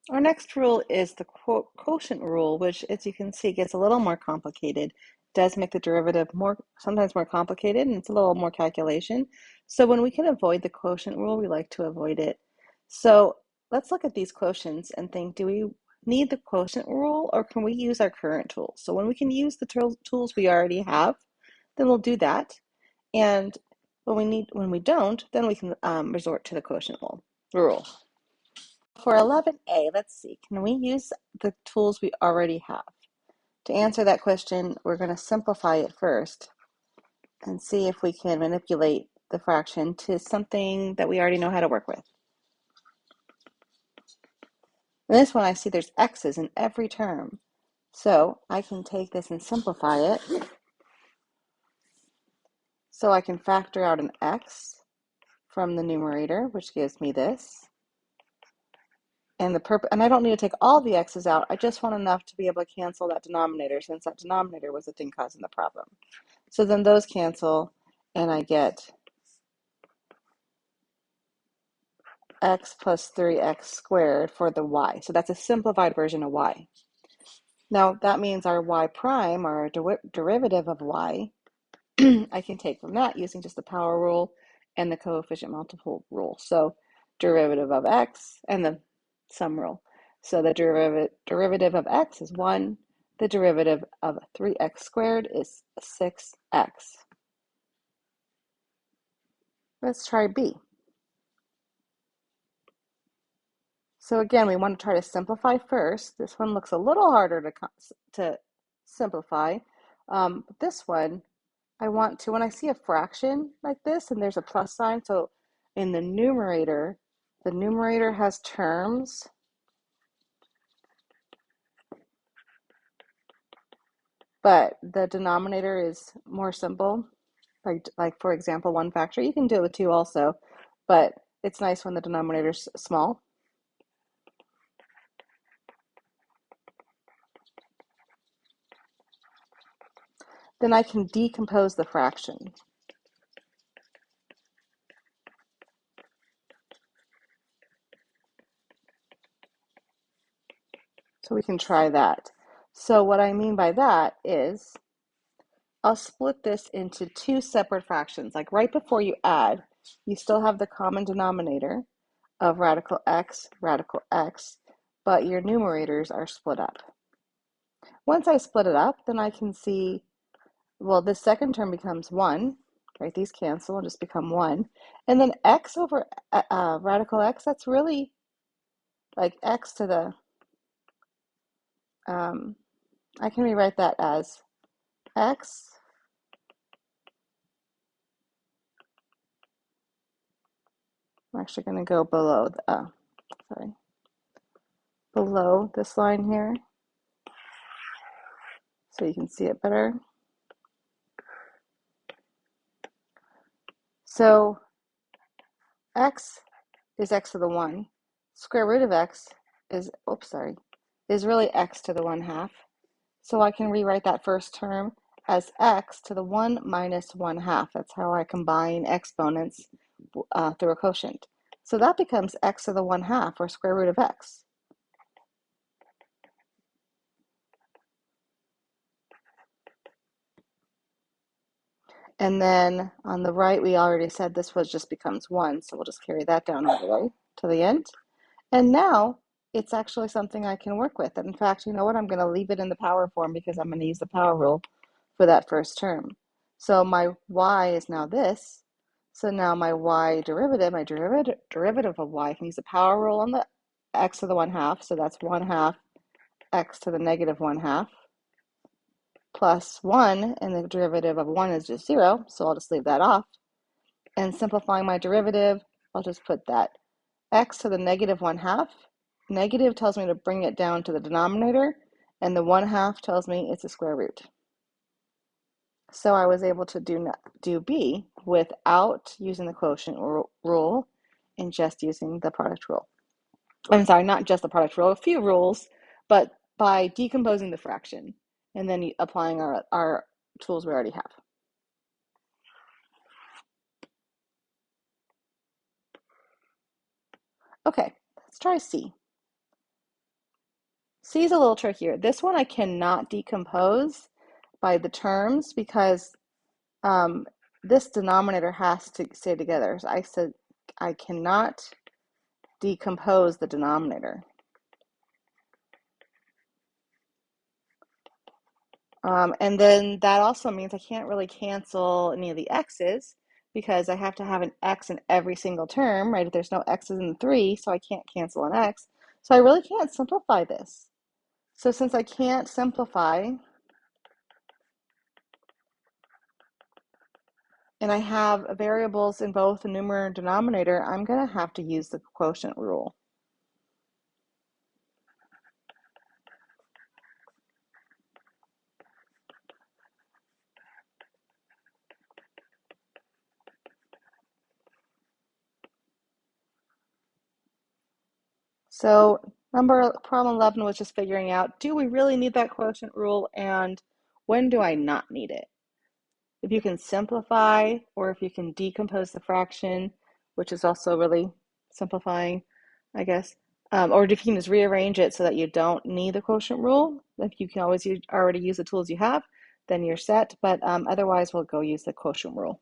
Our next rule is the quotient rule, which, as you can see, gets a little more complicated. Does make the derivative sometimes more complicated, and it's a little more calculation. So when we can avoid the quotient rule, we like to avoid it. So let's look at these quotients and think, do we need the quotient rule, or can we use our current tools? So when we can use the tools we already have, then we'll do that. And when we don't, then we can resort to the quotient rule. For 11a, let's see, can we use the tools we already have? To answer that question, we're going to simplify it first and see if we can manipulate the fraction to something that we already know how to work with. In this one, I see there's x's in every term. So I can take this and simplify it. So I can factor out an x from the numerator, which gives me this. And I don't need to take all the x's out. I just want enough to be able to cancel that denominator, since that denominator was the thing causing the problem. So then those cancel, and I get x plus 3x squared for the y. So that's a simplified version of y. Now that means our y prime, or derivative of y, I can take from that using just the power rule and the coefficient multiple rule. So derivative of x and the sum rule. So the derivative of x is 1. The derivative of 3x squared is 6x. Let's try b. So again, we want to try to simplify first. This one looks a little harder to simplify. But this one, I want to, when I see a fraction like this and there's a plus sign, so in the numerator has terms, but the denominator is more simple. Like for example, 1 factor. You can do it with 2 also, but it's nice when the denominator is small. Then I can decompose the fraction. So we can try that. So what I mean by that is I'll split this into 2 separate fractions. Like right before you add, you still have the common denominator of radical x, but your numerators are split up. Once I split it up, then I can see, well, this second term becomes 1, right? These cancel and just become 1. And then x over radical x, that's really like x to the, I can rewrite that as x I'm actually going to go below below this line here so you can see it better. So x is x to the 1. Square root of x is, is really x to the 1/2. So I can rewrite that first term as x to the 1 minus 1/2. That's how I combine exponents through a quotient. So that becomes x to the 1/2, or square root of x. And then on the right, we already said this just becomes 1, so we'll just carry that down all the way to the end. And now it's actually something I can work with. And in fact, you know what? I'm going to leave it in the power form because I'm going to use the power rule for that first term. So my y is now this. So now my y derivative, derivative of y, I can use the power rule on the x to the 1/2. So that's 1/2 x to the negative 1/2 plus 1, and the derivative of 1 is just 0, so I'll just leave that off. And simplifying my derivative, I'll just put that x to the negative 1/2. Negative tells me to bring it down to the denominator, and the 1/2 tells me it's a square root. So I was able to do b without using the quotient rule and just using the product rule. I'm sorry, not just the product rule, a few rules, but by decomposing the fraction and then applying our tools we already have. Okay, let's try C. C is a little trickier. This one I cannot decompose by the terms because um, this denominator has to stay together. So I said I cannot decompose the denominator. And then that also means I can't really cancel any of the x's because I have to have an x in every single term, right? If there's no x's in 3, so I can't cancel an x. So I really can't simplify this. So since I can't simplify, and I have variables in both the numerator and denominator, I'm going to have to use the quotient rule. So problem 11 was just figuring out, do we really need that quotient rule, and when do I not need it? If you can simplify, or if you can decompose the fraction, which is also really simplifying, I guess, or if you can just rearrange it so that you don't need the quotient rule, if you can always already use the tools you have, then you're set, but otherwise we'll go use the quotient rule.